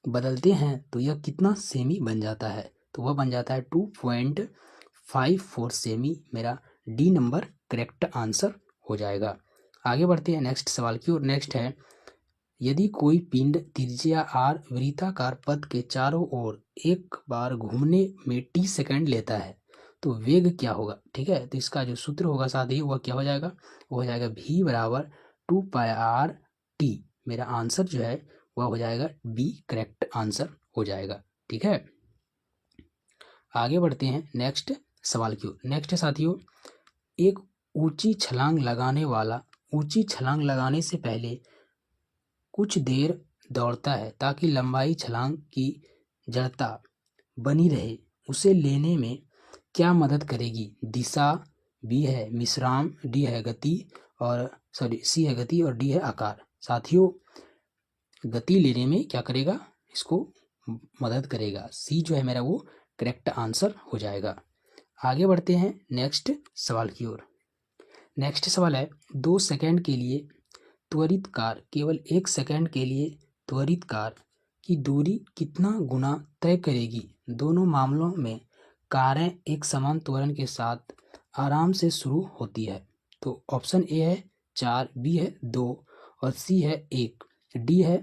बदलते हैं तो यह कितना सेमी बन जाता है? तो वह बन जाता है 2.54 सेमी। मेरा डी नंबर करेक्ट आंसर हो जाएगा। आगे बढ़ते हैं नेक्स्ट सवाल की ओर। नेक्स्ट है, यदि कोई पिंड त्रिज्या r वृत्ताकार पथ के चारों ओर एक बार घूमने में t सेकंड लेता है तो वेग क्या होगा। ठीक है, तो इसका जो सूत्र होगा साथी वह क्या हो जाएगा, वो हो जाएगा v बराबर 2πr/t। मेरा आंसर जो है वह हो जाएगा बी, करेक्ट आंसर हो जाएगा। ठीक है, आगे बढ़ते हैं नेक्स्ट सवाल की ओर। नेक्स्ट है साथियों, एक ऊंची छलांग लगाने से पहले कुछ देर दौड़ता है ताकि लंबाई छलांग की जड़ता बनी रहे, उसे लेने में क्या मदद करेगी। दिशा, बी है विश्राम, डी है गति और सी है गति और डी है आकार। साथियों, गति लेने में क्या करेगा, इसको मदद करेगा। सी जो है मेरा वो करेक्ट आंसर हो जाएगा। आगे बढ़ते हैं नेक्स्ट सवाल की ओर। नेक्स्ट सवाल है, 2 सेकंड के लिए त्वरित कार केवल 1 सेकंड के लिए त्वरित कार की दूरी कितना गुना तय करेगी। दोनों मामलों में कारें एक समान त्वरण के साथ आराम से शुरू होती है। तो ऑप्शन ए है 4, बी है 2 और सी है 1, डी है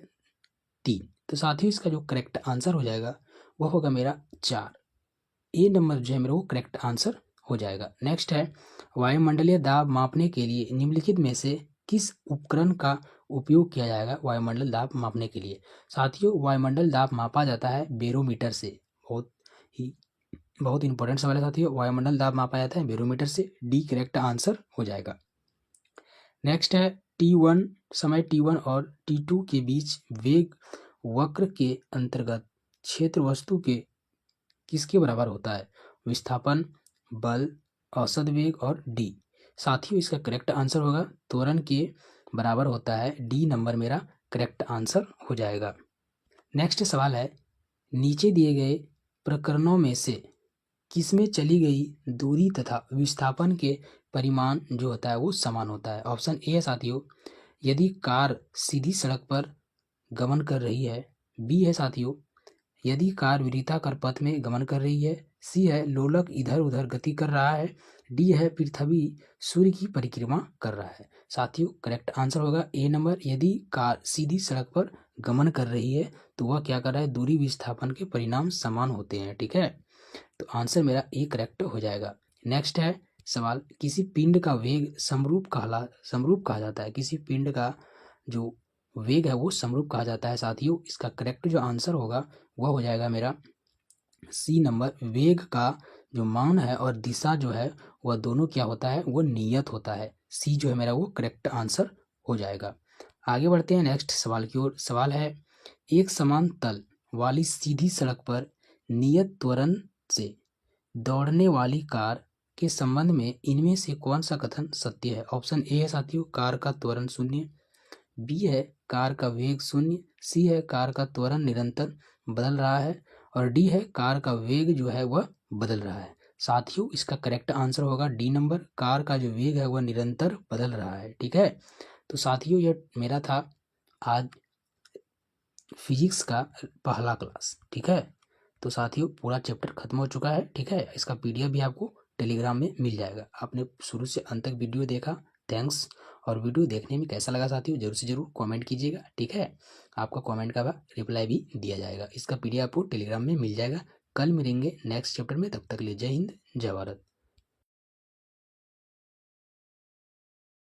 3। तो साथियों इसका जो करेक्ट आंसर हो जाएगा वह होगा मेरा 4। ए नंबर जो है मेरा वो करेक्ट आंसर हो जाएगा। नेक्स्ट है, वायुमंडलीय दाब मापने के लिए निम्नलिखित में से किस उपकरण का उपयोग किया जाएगा वायुमंडल दाब मापने के लिए। साथियों, वायुमंडल दाब मापा जाता है बैरोमीटर से। बहुत इंपॉर्टेंट सवाल है साथियों, वायुमंडल दाब मापा जाता है बैरोमीटर से। डी करेक्ट आंसर हो जाएगा। नेक्स्ट है, T1 समय T1 और T2 के बीच वेग वक्र के अंतर्गत क्षेत्र वस्तु के किसके बराबर होता है। विस्थापन, बल, औसत वेग और डी। साथियों इसका करेक्ट आंसर होगा त्वरण के बराबर होता है। डी नंबर मेरा करेक्ट आंसर हो जाएगा। नेक्स्ट सवाल है, नीचे दिए गए प्रकरणों में से किसमें चली गई दूरी तथा विस्थापन के परिमाण जो होता है वो समान होता है। ऑप्शन ए है साथियों, यदि कार सीधी सड़क पर गमन कर रही है। बी है साथियों, यदि कार वृत्ताकार पथ में गमन कर रही है। सी है लोलक इधर उधर गति कर रहा है। डी है पृथ्वी सूर्य की परिक्रमा कर रहा है। साथियों करेक्ट आंसर होगा ए नंबर, यदि कार सीधी सड़क पर गमन कर रही है तो वह क्या कर रहा है, दूरी विस्थापन के परिणाम समान होते हैं। ठीक है, तो आंसर मेरा ए करेक्ट हो जाएगा। नेक्स्ट है सवाल, किसी पिंड का वेग समरूप कहा जाता है। किसी पिंड का जो वेग है वो समरूप कहा जाता है। साथियों इसका करेक्ट जो आंसर होगा वह हो जाएगा मेरा सी नंबर, वेग का जो मान है और दिशा जो है वह दोनों क्या होता है, वो नियत होता है। सी जो है मेरा वो करेक्ट आंसर हो जाएगा। आगे बढ़ते हैं नेक्स्ट सवाल की ओर। सवाल है, एक समान तल वाली सीधी सड़क पर नियत त्वरण से दौड़ने वाली कार के संबंध में इनमें से कौन सा कथन सत्य है। ऑप्शन ए है साथियों, कार का त्वरण 0, बी है कार का वेग 0, सी है कार का त्वरण निरंतर बदल रहा है और डी है कार का वेग जो है वह बदल रहा है। साथियों इसका करेक्ट आंसर होगा डी नंबर, कार का जो वेग है वह निरंतर बदल रहा है। ठीक है, तो साथियों यह मेरा था आज फिजिक्स का पहला क्लास। ठीक है, तो साथियों पूरा चैप्टर खत्म हो चुका है। ठीक है, इसका PDF भी आपको टेलीग्राम में मिल जाएगा। आपने शुरू से अंत तक वीडियो देखा, थैंक्स। और वीडियो देखने में कैसा लगा साथियों जरूर से जरूर कमेंट कीजिएगा। ठीक है, आपका कमेंट का रिप्लाई भी दिया जाएगा। इसका PDF आपको टेलीग्राम में मिल जाएगा। कल मिलेंगे नेक्स्ट चैप्टर में, तब तक के लिए जय हिंद जय भारत।